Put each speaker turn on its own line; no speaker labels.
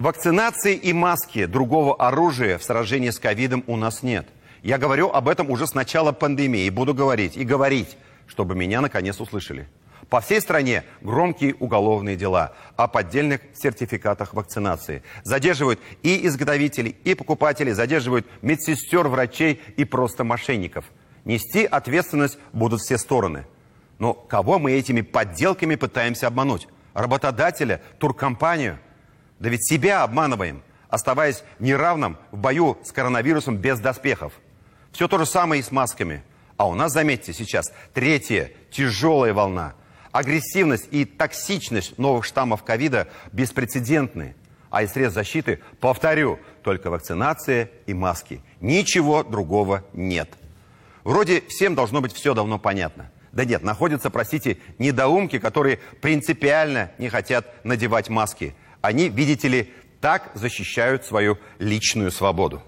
Вакцинации и маски, другого оружия в сражении с ковидом у нас нет. Я говорю об этом уже с начала пандемии и буду говорить, чтобы меня наконец услышали. По всей стране громкие уголовные дела о поддельных сертификатах вакцинации. Задерживают и изготовителей, и покупателей, задерживают медсестер, врачей и просто мошенников. Нести ответственность будут все стороны. Но кого мы этими подделками пытаемся обмануть? Работодателя, туркомпанию? Да ведь себя обманываем, оставаясь неравным в бою с коронавирусом без доспехов. Все то же самое и с масками. А у нас, заметьте, сейчас третья тяжелая волна. Агрессивность и токсичность новых штаммов ковида беспрецедентны. А из средств защиты, повторю, только вакцинация и маски. Ничего другого нет. Вроде всем должно быть все давно понятно. Да нет, находятся, простите, недоумки, которые принципиально не хотят надевать маски. Они, видите ли, так защищают свою личную свободу.